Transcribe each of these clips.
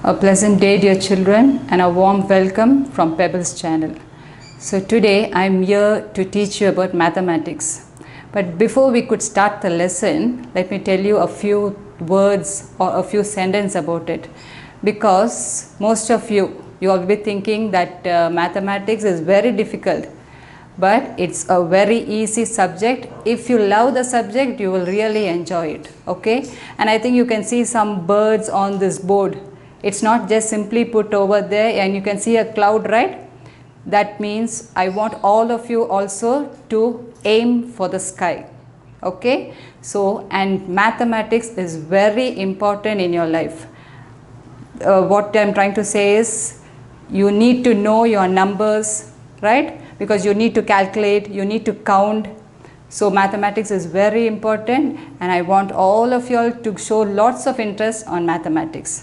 A pleasant day, dear children, and a warm welcome from Pebbles channel. So today I am here to teach you about mathematics. But before we could start the lesson, let me tell you a few words or a few sentences about it. Because most of you will be thinking that mathematics is very difficult. But it's a very easy subject. If you love the subject, you will really enjoy it. Okay? And I think you can see some birds on this board. It's not just simply put over there and you can see a cloud, right? That means I want all of you also to aim for the sky. Okay? So, and mathematics is very important in your life. What I'm trying to say is you need to know your numbers, right? Because you need to calculate, you need to count. So mathematics is very important and I want all of you all to show lots of interest on mathematics.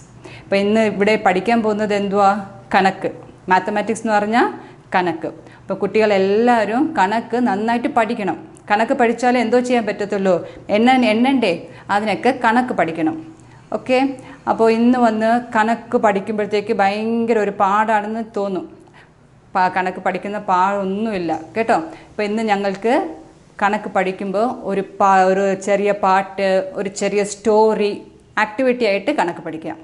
ഇപ്പോൾ ഇന്ന് ഇവിടെ പഠിക്കാൻ പോകുന്നത് എന്തുവാ? കണക്ക്. Mathematics എന്ന് പറഞ്ഞാൽ കണക്ക്. അപ്പോൾ കുട്ടികളെല്ലാവരും കണക്ക് നന്നായിട്ട് പഠിക്കണം. കണക്ക് പഠിച്ചാലേ എന്തോ ചെയ്യാൻ പറ്റത്തുള്ളൂ? എണ്ണണ്ടേ? അതിനൊക്കെ കണക്ക് പഠിക്കണം. ഓക്കെ? അപ്പോൾ ഇന്ന് വന്ന് കണക്ക് പഠിക്കുമ്പോഴത്തേക്ക് ഭയങ്കര ഒരു പാടാണെന്ന് തോന്നും. കണക്ക് പഠിക്കുന്ന പാടൊന്നുമില്ല കേട്ടോ. അപ്പോൾ ഇന്ന് ഞങ്ങൾക്ക് കണക്ക് പഠിക്കുമ്പോൾ ഒരു ചെറിയ പാട്ട്, ഒരു ചെറിയ സ്റ്റോറി ആക്ടിവിറ്റി ആയിട്ട് കണക്ക് പഠിക്കാം.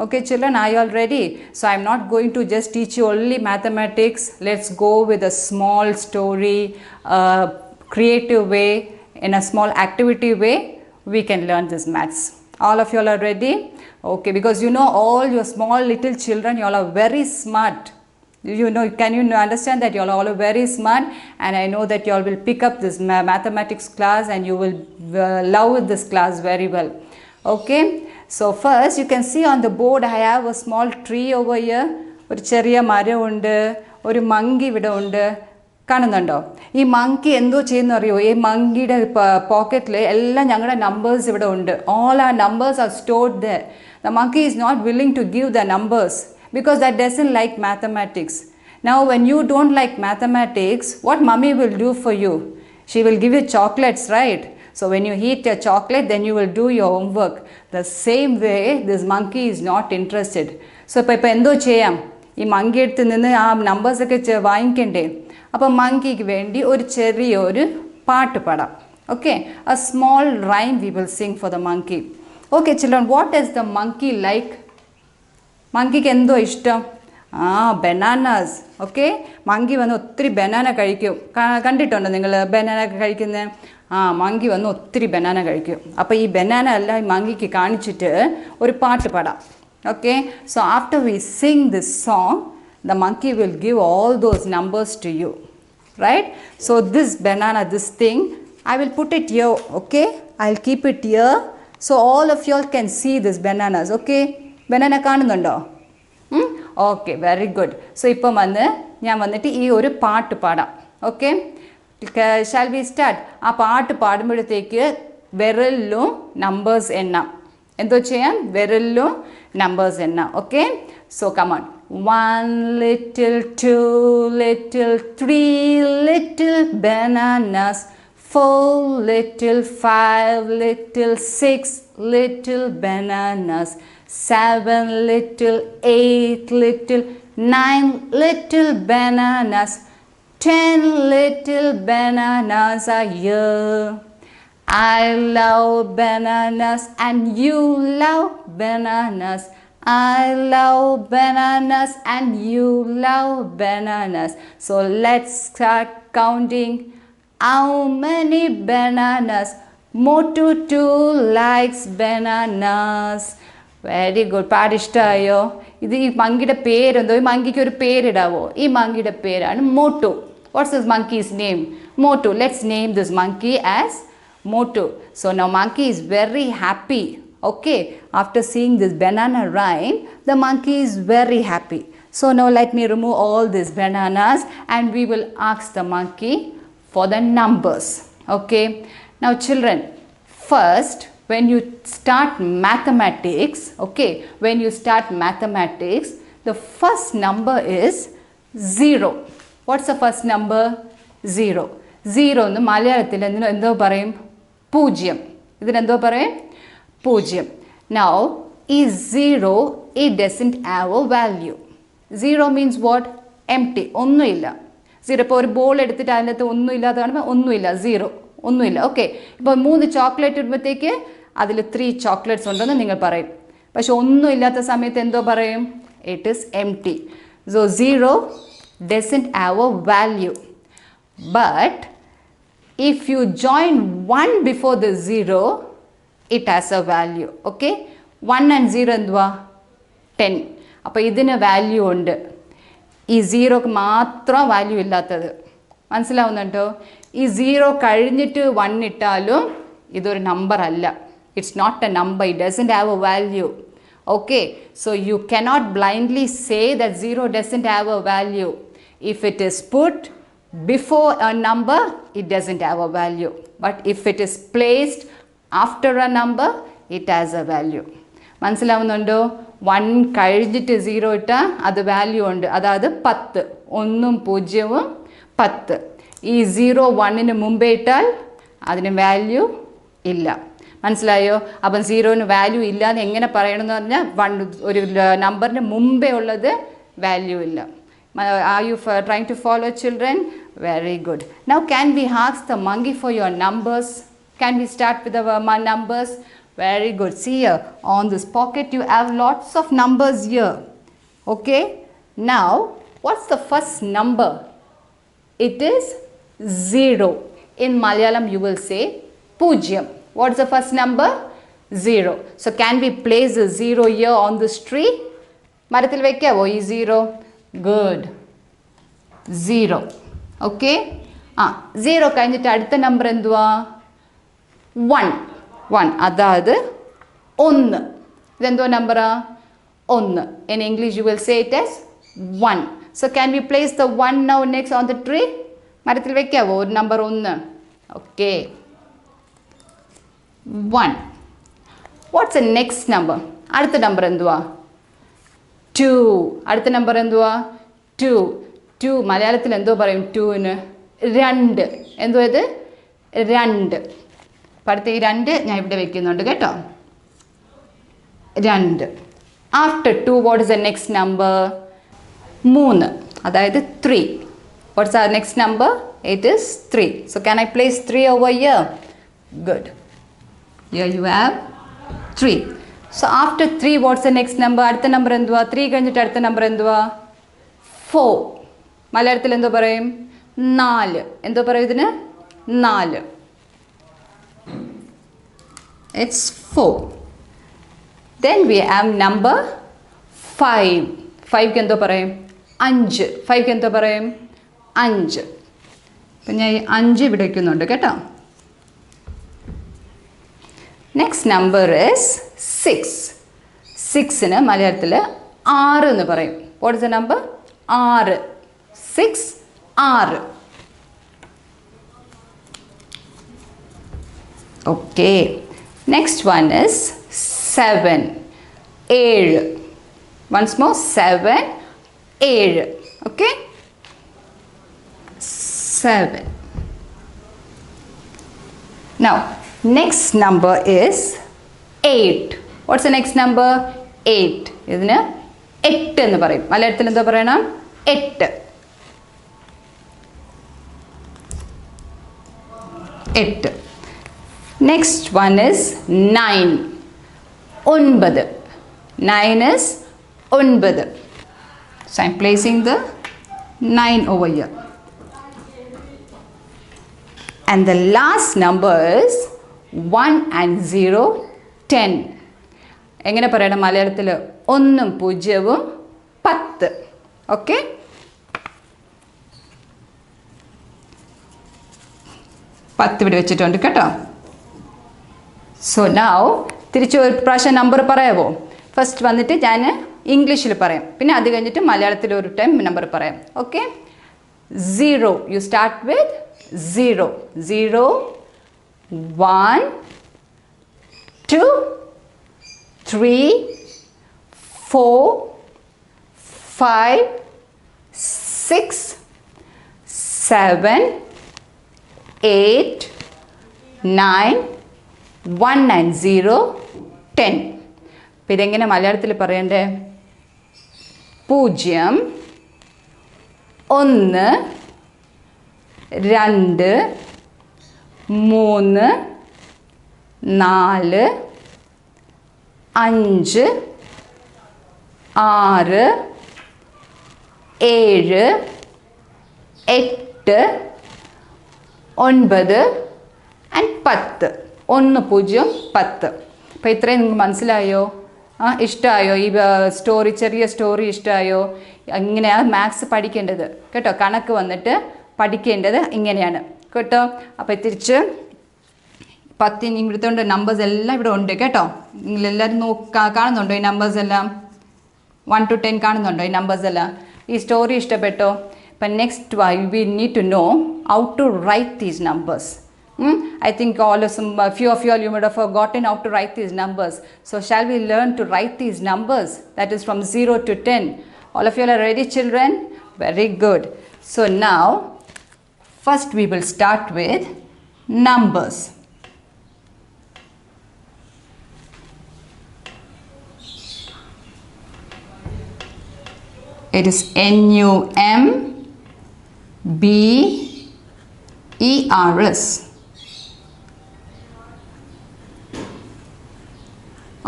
Okay children, are you all ready? So I am not going to just teach you only mathematics. Let's go with a small story, creative way, in a small activity way, we can learn this maths. All of you all are ready? Okay, because you know all your small little children, you all are very smart. You know, can you understand that you all are very smart, and I know that you all will pick up this mathematics class and you will love this class very well. Okay, so first you can see on the board I have a small tree over here. ഒരു ചെറിയ മരം ഉണ്ട്, ഒരു monkey ഇവിടെ ഉണ്ട്, കാണുന്നുണ്ടോ? ഈ monkey എന്തോ ചെയ്യുന്ന അറിയോ? ഈ മങ്കിയുടെ പോക്കറ്റിൽ എല്ലാം ഞങ്ങളുടെ നമ്പേഴ്സ് ഇവിടെ ഉണ്ട്. All our numbers are stored there. The monkey is not willing to give the numbers because that doesn't like mathematics. Now when you don't like mathematics, what mommy will do for you? She will give you chocolates, right? So when you eat a chocolate, then you will do your homework. The same way, this monkey is not interested. So ഇപ്പോൾ എന്തോ ചെയ്യാം? ഈ monkey എടുത്ത് നിന്ന് ആ നമ്പേഴ്സൊക്കെ വാങ്ങിക്കണ്ടേ? അപ്പോൾ മങ്കിക്ക് വേണ്ടി ഒരു ചെറിയൊരു പാട്ട് പാടാം. Okay, a small rhyme we will sing for the monkey. Okay children, what does the monkey like? മങ്കിക്ക് എന്തോ ഇഷ്ടം? ബനാനാസ്. ഓക്കെ, മങ്കി വന്ന് ഒത്തിരി ബനാന കഴിക്കും. കണ്ടിട്ടുണ്ടോ നിങ്ങൾ ബനാന കഴിക്കുന്നത്? മങ്കി വന്ന് ഒത്തിരി ബനാന കഴിക്കും. അപ്പോൾ ഈ ബനാന എല്ലാം ഈ മങ്കിക്ക് കാണിച്ചിട്ട് ഒരു പാട്ട് പാടാം. Okay, so after V Singh this song, the monkey will give all those numbers to you, right? So this banana, this thing, I will put it here. Okay, I'll keep it here so all of you all can see this bananas. Okay, banana കാണുന്നുണ്ടോ? Okay, very good. So ഇപ്പം ഞാൻ വന്നിട്ട് ഈ ഒരു പാട്ട് പാടാം. Okay, shall we start? ആ പാട്ട് പാടുമ്പോഴത്തേക്ക് വിരലിലും നമ്പേഴ്സ് എണ്ണാം. എന്തോ ചെയ്യാം? വിരലിലും നമ്പേഴ്സ് എണ്ണാം. Okay, so come on. 1 little, 2 little, 3 little bananas, 4 little, 5 little, 6 little bananas, 7 little, 8 little, 9 little bananas, 10 little bananas are here. I love bananas and you love bananas. I love bananas and you love bananas. So let's start counting. How many bananas? Motu too likes bananas. Very good. പാട്ട് ഇഷ്ടമായോ? ഇത് ഈ മങ്കിയുടെ പേരെന്തോ? ഈ മങ്കിക്ക് ഒരു പേരിടാവോ? ഈ മങ്കിയുടെ പേരാണ് Motu. What's this monkeys name? Motu. Let's name this monkey as Motu. So now monkey is very happy. Okay, after seeing this banana rhyme, the monkey is very happy. So now let me remove all these bananas and we will ask the monkey for the numbers. Okay, now children, first when you start mathematics, okay, when you start mathematics, the first number is 0. What's the first number? 0. 0 എന്ന് മലയാളത്തിൽ എന്തോ പറയും? പൂജ്യം. ഇതിനെന്തോ പറയും? പൂജ്യം. Now is 0, it doesn't have a value. 0 means what? Empty. ഒന്നുമില്ല. 0 ഇപ്പോൾ ഒരു ബോൾ എടുത്തിട്ട് അതിനകത്ത് ഒന്നുമില്ലാതെ കാണുമ്പോൾ ഒന്നുമില്ല, 0 ഒന്നുമില്ല. ഓക്കെ, ഇപ്പോൾ 3 ചോക്ലേറ്റ് ഇടുമ്പോഴത്തേക്ക് അതിൽ 3 ചോക്ലേറ്റ്സ് ഉണ്ടെന്ന് നിങ്ങൾ പറയും. പക്ഷെ ഒന്നുമില്ലാത്ത സമയത്ത് എന്തോ പറയും? It is empty. So 0 doesn't have a value. But if you join 1 before the 0, it has a value. Okay, 1 and 0 എന്തുവാ? 10. അപ്പോൾ ഇതിന് വാല്യൂ ഉണ്ട്. ഈ 0ക്ക് മാത്രം വാല്യൂ ഇല്ലാത്തത്. മനസ്സിലാവുന്നുണ്ടോ? ഈ 0 കഴിഞ്ഞിട്ട് 1 ഇട്ടാലും ഇതൊരു നമ്പർ അല്ല. It's not a number. It doesn't have a value. Okay, so you cannot blindly say that 0 doesn't have a value. If it is put before a number, it doesn't have a value. But if it is placed after a number, it has a value. മനസ്സിലാവുന്നുണ്ടോ? 1 കഴിഞ്ഞിട്ട് 0 ഇട്ടാൽ അത് value ഉണ്ട്. അതായത് 10. 1ഉം 0ഉം 10. ഈ 0 1ന് മുമ്പേ ഇട്ടാൽ അതിന് വാല്യൂ ഇല്ല. മനസ്സിലായോ? അപ്പം 0ന് വാല്യൂ ഇല്ലാന്ന് എങ്ങനെ പറയണമെന്ന് പറഞ്ഞാൽ ഒരു നമ്പറിന് മുമ്പേ ഉള്ളത് വാല്യൂ ഇല്ല. Are you trying to follow, children? Very good. Now can we ask the monkey for your numbers? Can we start with our numbers? Very good. See here, on this pocket you have lots of numbers here. Okay, now what's the first number? It is 0. In Malayalam you will say Pujyam. What's the first number? 0. So can we place a 0 here on this tree? Marathil vekkavo ee 0. Good. 0. Okay. 0 കഴിഞ്ഞിട്ട് അടുത്ത number എന്തുവാ? 1. 1. അതായത് 1. ഇതെന്തോ നമ്പറാ? 1. In English you will say it as 1. So can we place the 1 now next on the tree? മരത്തിൽ വെക്കാവോ ഒരു number 1? Okay. 1. What's the next number? അടുത്ത number എന്തുവാ? 2. അടുത്ത നമ്പർ എന്തുവാ? 2. 2 മലയാളത്തിൽ എന്തോ പറയും 2ന്? 2. എന്തോ ഇത്? 2. അടുത്ത ഈ 2 ഞാൻ ഇവിടെ വെക്കുന്നുണ്ട് കേട്ടോ. 2. After 2 what is the next number? 3. അതായത് 3. What's our next number? It is 3. So can I place 3 over here? Good. Here you have 3. So after 3 what's the next number? അടുത്ത നമ്പർ എന്തുവാ? 3 കഴിഞ്ഞിട്ട് അടുത്ത നമ്പർ എന്തുവാ? 4. മലയാളത്തിൽ എന്തോ പറയും? 4. എന്തോ പറയും ഇതിന്? 4. It's 4. Then we have number 5. 5ക്ക് എന്തോ പറയും? 5. 5ക്ക് എന്തോ പറയും? 5. അപ്പം ഞാൻ ഈ 5 ഇവിടെ വയ്ക്കുന്നുണ്ട് കേട്ടോ. Next number is 6. 6ന് മലയാളത്തിൽ 6 എന്ന് പറയും. What is the number? 6. 6. 6. Okay. Next one is 7. 7. Once more 7. 7. Okay. 7. Now next number is 8. What's the next number? 8. ഇതിന് 8 എന്ന് പറയും. മലയാളത്തിൽ എന്താ പറയണം? 8. 8. Next one is 9. 9. 9 is 9. So I'm placing the 9 over here. And the last number is 1 and 0, 10. എങ്ങനെ പറയണം മലയാളത്തിൽ? 1ഉം 0ഉം 10. Okay. പത്ത് ഇവിടെ വെച്ചിട്ടുണ്ട് കേട്ടോ. സോ നൗ തിരിച്ച് ഒരു പ്രാവശ്യം നമ്പർ പറയാമോ? ഫസ്റ്റ് വന്നിട്ട് ഞാൻ ഇംഗ്ലീഷിൽ പറയാം, പിന്നെ അത് കഴിഞ്ഞിട്ട് മലയാളത്തിൽ ഒരു ടൈം നമ്പർ പറയാം. Okay. 0. You start with 0. 0, 1, 2, 3, 4, 5, 6, 7, 8, 9, 1 and 0, 10. അപ്പോൾ ഇതെങ്ങനെ മലയാളത്തിൽ പറയണ്ടേ? 0 1 2 3 4 5 6 7 8 9 and 10. 1 0 10. അപ്പോൾ ഇത്രയും നിങ്ങൾക്ക് മനസ്സിലായോ? ഇഷ്ടമായോ? ഈ സ്റ്റോറി, ചെറിയ സ്റ്റോറി ഇഷ്ടമായോ? ഇങ്ങനെയാണ് മാത്സ് പഠിക്കേണ്ടത് കേട്ടോ. കണക്ക് വന്നിട്ട് പഠിക്കേണ്ടത് ഇങ്ങനെയാണ് കേട്ടോ. അപ്പോൾ തിരിച്ച് 10 ഇവിടുത്തെ നമ്പേഴ്സ് എല്ലാം ഇവിടെ ഉണ്ട് കേട്ടോ. നിങ്ങളെല്ലാവരും കാണുന്നുണ്ടോ ഈ നമ്പേഴ്സ് എല്ലാം? 1 to 10 കാണുന്നുണ്ടോ ഈ നമ്പേഴ്സ് എല്ലാം? ഈ സ്റ്റോറി ഇഷ്ടപ്പെട്ടോ? But next we need to know how to write these numbers. I think a few of you all, you might have forgotten how to write these numbers. So shall we learn to write these numbers? That is from 0 to 10. All of you all are ready, children? Very good. So now, first we will start with numbers. It is NUMBERS.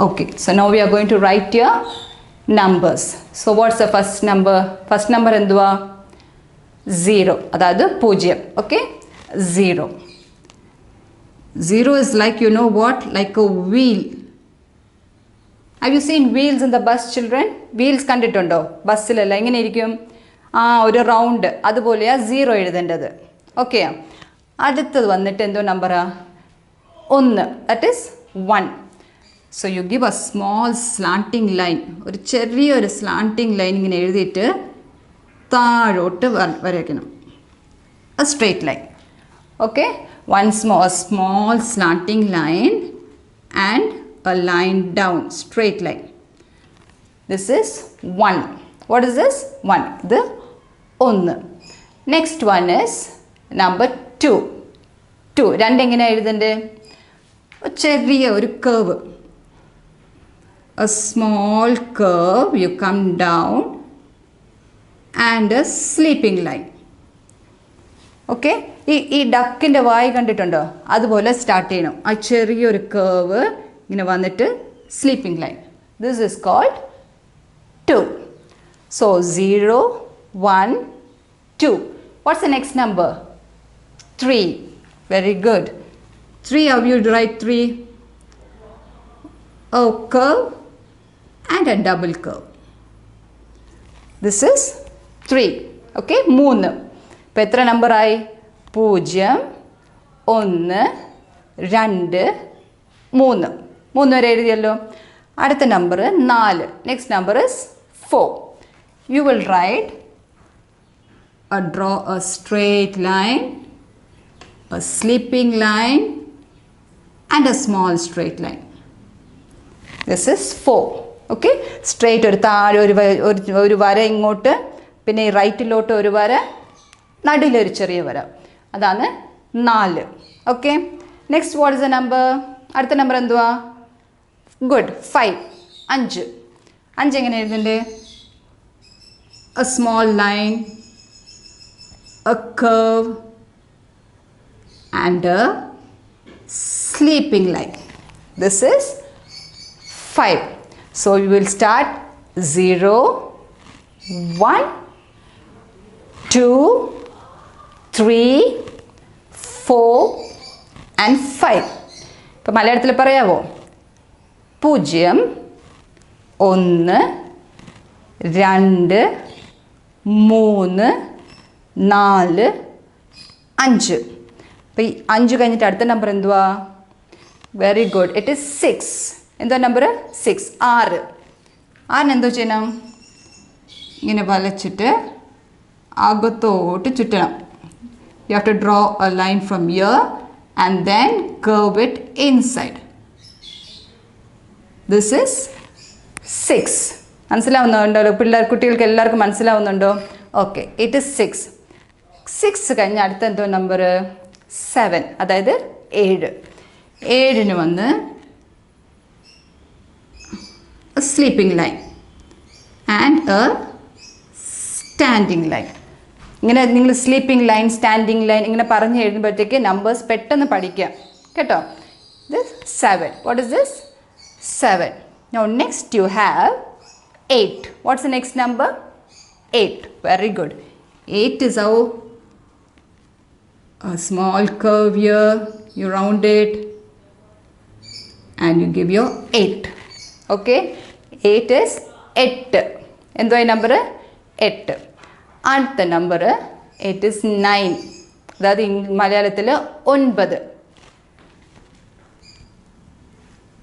Okay, so now we are going to write your numbers. So what's the first number? First number എന്തുവാ? 0. അതായത് 0. Okay? 0. 0 is like, you know what? Like a wheel. Have you seen wheels in the bus, children? Wheels കണ്ടിട്ടുണ്ടോ? ബസ്സിലല്ല എങ്ങനെ ഇരിക്കും? ഒരു round അതുപോലെയാണ് 0 എഴുതേണ്ടത്. Okay, അടുത്തത് വന്നിട്ട് എന്തോ നമ്പറാ? 1. That is 1. So you give a small slanting line. ഒരു ചെറിയൊരു സ്ലാൻറ്റിംഗ് ലൈൻ ഇങ്ങനെ എഴുതിയിട്ട് താഴോട്ട് വരയ്ക്കണം. A straight line. Okay, one small slanting line and a line down, straight line. This is 1. What is this? 1. The 1. Next one is number 2. 2. രണ്ട് എങ്ങനെ എഴുതണ്ടേ? ചെറിയ ഒരു curve. A small curve, you come down and a sleeping line. Okay? ഈ ഡക്കിൻ്റെ വായി കണ്ടിട്ടുണ്ടോ? അതുപോലെ start ചെയ്യണം. ആ ചെറിയൊരു curve ഇങ്ങനെ വന്നിട്ട് sleeping line. This is called 2. So 0 1 2. What's the next number? 3. Very good. 3, how you write 3? A curve and a double curve. This is 3. Okay, 3. ഇപ്പോൾ എത്ര നമ്പറായി? 0 1 2 3. 3 വരെ എഴുതിയല്ലോ. അടുത്ത number 4. Next number is 4. You will write draw a straight line, a sleeping line and a small straight line. This is 4. Okay, straight ഒരു താഴെ ഒരു വര ഇങ്ങോട്ട്, പിന്നെ ഈ റൈറ്റിലോട്ട് ഒരു വര, നടുവിലൊരു ചെറിയ വര. അതാണ് 4. Okay, next what is the number? അടുത്ത നമ്പർ എന്തുവാ? ഗുഡ്, 5. 5. 5 എങ്ങനെ എഴുതണ്ടേ? A small line, a curve and a sleeping line. This is 5. So you will start 0 1 2 3 4 and 5. ഇപ്പം മലയാളത്തിൽ പറയാവോ? 0 1 2 3 4 5. അപ്പോൾ ഈ 5 കഴിഞ്ഞിട്ട് അടുത്ത നമ്പർ എന്തുവാ? Very good, it is 6. എന്താ നമ്പർ? 6. 6. 6 എന്തോ ചെയ്യണം? ഇങ്ങനെ വലച്ചിട്ട് അകത്തോട്ട് ചുറ്റണം. You have to draw a line from here and then curve it inside. This is 6. മനസ്സിലാവുന്നുണ്ടോ? കുട്ടികൾക്ക് എല്ലാവർക്കും മനസ്സിലാവുന്നുണ്ടോ? Okay, it is 6. 6 കഴിഞ്ഞ് അടുത്ത എന്തോ നമ്പർ? 7. അതായത് 7. 7 വന്ന് a sleeping line and a standing line. ഇങ്ങനെ നിങ്ങൾ സ്ലീപ്പിംഗ് ലൈൻ സ്റ്റാൻഡിങ് ലൈൻ ഇങ്ങനെ പറഞ്ഞ് എഴുതുമ്പോഴത്തേക്ക് നമ്പേഴ്സ് പെട്ടെന്ന് പഠിക്കാം കേട്ടോ. This 7. What is this? 7. Now next you have 8. What's the next number? 8. Very good. 8 is how a small curve here, you round it and you give your 8. Okay? 8 is 8. എന്തുവായി number? 8. അടുത്ത number 8 is 9. അതായത് മലയാളത്തിൽ 9.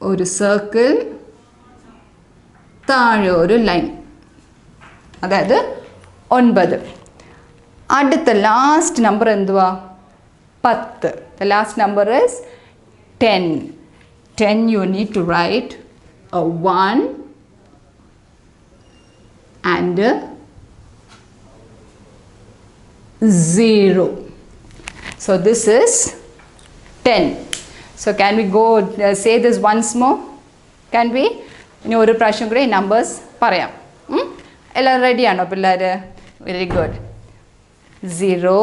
ഒരു circle, താഴെ ഒരു line, അതായത് 9. അടുത്ത last number എന്തുവാ? 10. The last number is 10. 10 you need to write a 1 and a 0. So this is 10. So can we go say this once more? Can we? ഇനി ഒരു പ്രാവശ്യം കൂടെ ഈ നമ്പേഴ്സ് പറയാം. എല്ലാവരും റെഡിയാണോ പിള്ളേർ? Very good. 0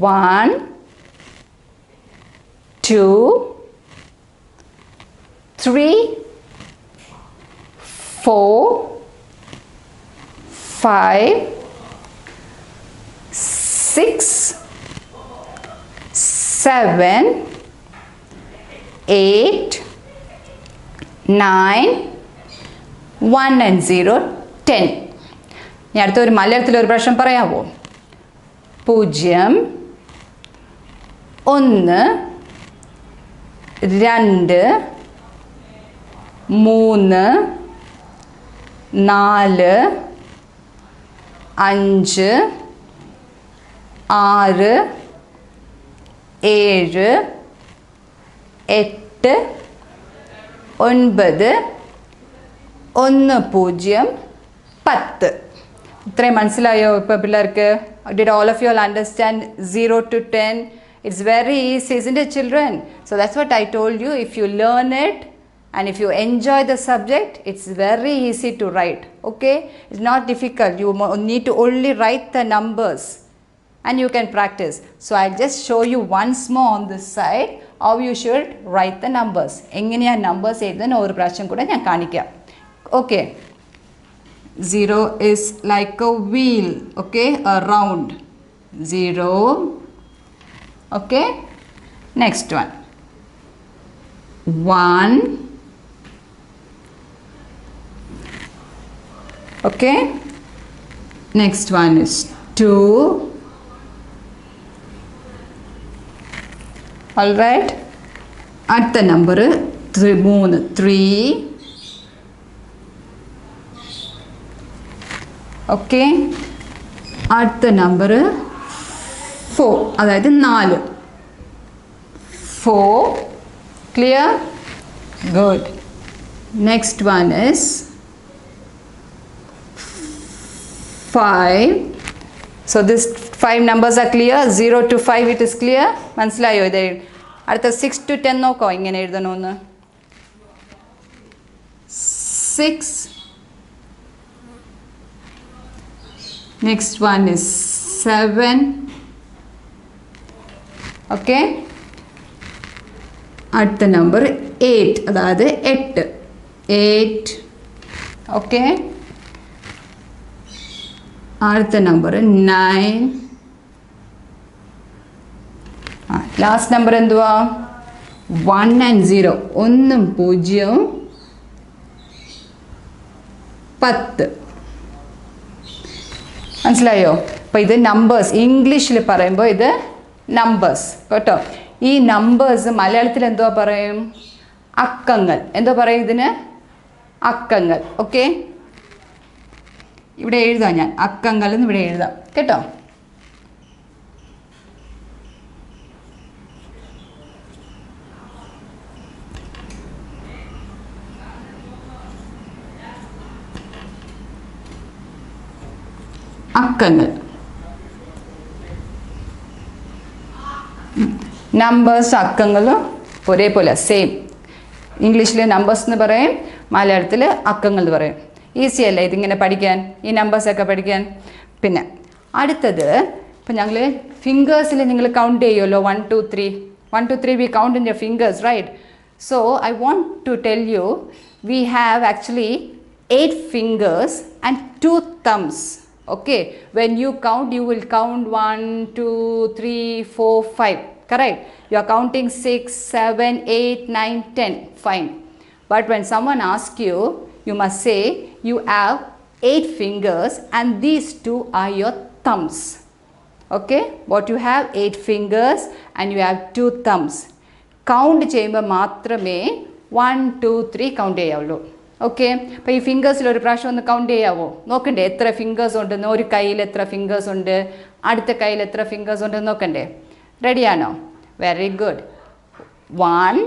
1 2 3 4 5 6 7 8 9 1 and 0 10. ഞാൻ അടുത്ത ഒരു മലയാളത്തിൽ ഒരു പ്രാവശ്യം പറയാമോ? 0 1 2 3 4 5 6 7 8 9 1 0 10. ഇത്രയും മനസ്സിലായോ ഇപ്പോൾ പിള്ളേർക്ക്? Did all of you all understand 0 to 10? It's very easy, isn't it, children? So that's what I told you. If you learn it and if you enjoy the subject, it's very easy to write. Okay? It's not difficult. You need to only write the numbers and you can practice. So I'll just show you once more on this side how you should write the numbers. എങ്ങനെയാ numbers എഴുതുന്ന ഒരു പ്രാവശ്യം കൂടെ ഞാൻ കാണിക്കാം. Okay. 0 is like a wheel, okay, a round. 0. Okay. Next one. 1. Okay. Next one is 2. All right. At the number 3. Okay. അടുത്ത number 4, അതായത് 4. 4. Clear? Good. Next one is 5. So this 5 numbers are clear. 0 to 5 it is clear. മനസ്സിലായോ? ഇത് അടുത്ത 6 to 10 നോക്കോ ഇങ്ങനെ എഴുതണമെന്ന്. 6. Next one is 7. Okay. അടുത്ത number 8, അതായത് 8. 8. Okay. അടുത്ത നമ്പർ 9. ലാസ്റ്റ് നമ്പർ എന്തുവാ? 1 and 0. 1 0 10. മനസ്സിലായോ? അപ്പോൾ ഇത് നമ്പേഴ്സ്, ഇംഗ്ലീഷിൽ പറയുമ്പോൾ ഇത് നമ്പേഴ്സ് കേട്ടോ. ഈ നമ്പേഴ്സ് മലയാളത്തിൽ എന്തുവാ പറയും? അക്കങ്ങൾ. എന്തോ പറയും ഇതിന്? അക്കങ്ങൾ. ഓക്കെ, ഇവിടെ എഴുതാം ഞാൻ, അക്കങ്ങൾ എന്ന് ഇവിടെ എഴുതാം കേട്ടോ. അക്കങ്ങൾ, നമ്പേഴ്സ് അക്കങ്ങളും ഒരേപോലെ സെയിം. ഇംഗ്ലീഷിലെ നമ്പേഴ്സ് എന്ന് പറയും, മലയാളത്തിൽ അക്കങ്ങൾ എന്ന് പറയും. ഈസി അല്ലേ ഇതിങ്ങനെ പഠിക്കാൻ, ഈ നമ്പേഴ്സൊക്കെ പഠിക്കാൻ. പിന്നെ അടുത്തത് ഇപ്പം ഞങ്ങൾ ഫിംഗേഴ്സിൽ നിങ്ങൾ കൗണ്ട് ചെയ്യുമല്ലോ, 1 2 3 1 2 3 we count in your fingers, right? So I want to tell you we have actually 8 fingers and 2 thumbs. Okay, when you count you will count 1 2 3 4 5, correct? You are counting 6 7 8 9 10, fine. But when someone asks you, you must say you have 8 fingers and these 2 are your thumbs. Okay, what you have 8 fingers and you have 2 thumbs. Count ചെയ്യുമ്പോൾ മാത്രമേ 1 2 3 count ചെയ്യാവുള്ളൂ. Okay, അപ്പോൾ ഈ ഫിംഗേഴ്സിൽ ഒരു പ്രാവശ്യം ഒന്ന് count ചെയ്യാവോ? നോക്കണ്ടേ എത്ര fingers ഉണ്ടെന്ന്, ഒരു കയ്യിൽ എത്ര ഫിംഗേഴ്സ് ഉണ്ട്, അടുത്ത കയ്യിൽ എത്ര ഫിംഗേഴ്സ് ഉണ്ടെന്ന് നോക്കണ്ടേ? റെഡിയാണോ? Very good. 1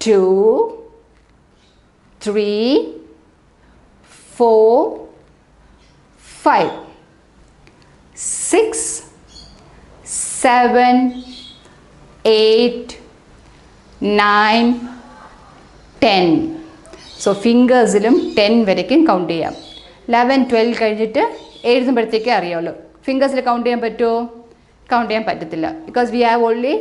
2 3 4 5 6 7 8 9 10. സോ ഫിംഗേഴ്സിലും 10 വരയ്ക്കും കൗണ്ട് ചെയ്യാം. 11 12 കഴിഞ്ഞിട്ട് എഴുതുമ്പോഴത്തേക്കേ അറിയാവുള്ളൂ. ഫിംഗേഴ്സിൽ കൗണ്ട് ചെയ്യാൻ പറ്റുമോ? കൗണ്ട് ചെയ്യാൻ പറ്റത്തില്ല. Because we have only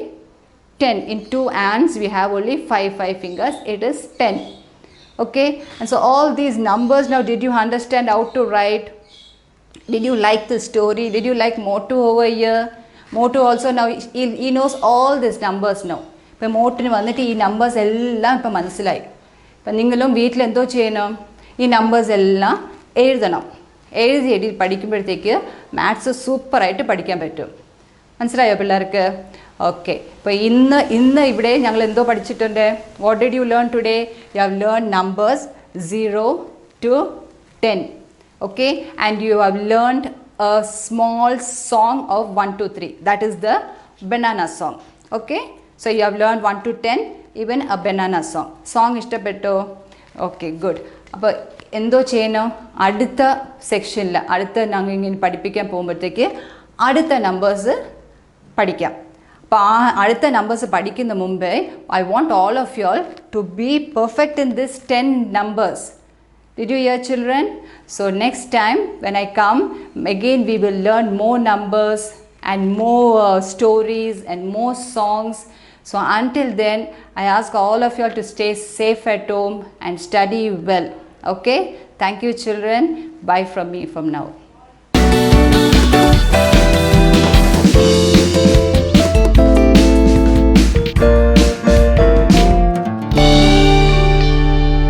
10. In 2 hands we have only 5 fingers. It is 10. Okay, and so all these numbers, now did you understand how to write? Did you like the story? Did you like Motu over here? Motu also now he knows all these numbers now. ഇപ്പോൾ മോട്ടിന് വന്നിട്ട് ഈ numbers എല്ലാം ഇപ്പം മനസ്സിലായി. ഇപ്പം നിങ്ങളും വീട്ടിൽ എന്തോ ചെയ്യണം? ഈ നമ്പേഴ്സ് എല്ലാം എഴുതണം. എഴുതി പഠിക്കുമ്പോഴത്തേക്ക് മാത്സ് സൂപ്പറായിട്ട് പഠിക്കാൻ പറ്റും. മനസ്സിലായോ പിള്ളേർക്ക്? ഓക്കെ, ഇപ്പോൾ ഇന്ന് ഇവിടെ ഞങ്ങൾ എന്തോ പഠിച്ചിട്ടുണ്ട്? What did you learn today? You have learn numbers 0 to 10. Okay, and you have learned a small song of 1 2 3. That is the banana song. Okay, so you have learned 1 to 10, even a banana song. Song ഇഷ്ടപ്പെട്ടോ? Okay, good. അപ്പോൾ എന്തോ ചെയ്യണം? അടുത്ത സെക്ഷനിൽ ഞങ്ങൾ ഇങ്ങനെ പഠിപ്പിക്കാൻ പോകുമ്പോഴത്തേക്ക് അടുത്ത നമ്പേഴ്സ് പഠിക്കാം. അപ്പോൾ അടുത്ത നമ്പേഴ്സ് പഠിക്കുന്ന മുമ്പേ I want all of you all to be perfect in this 10 numbers. Did you hear, children? So next time when I come again we will learn more numbers and more stories and more songs. So until then I ask all of you all to stay safe at home and study well. Okay, thank you children. Bye from me from now.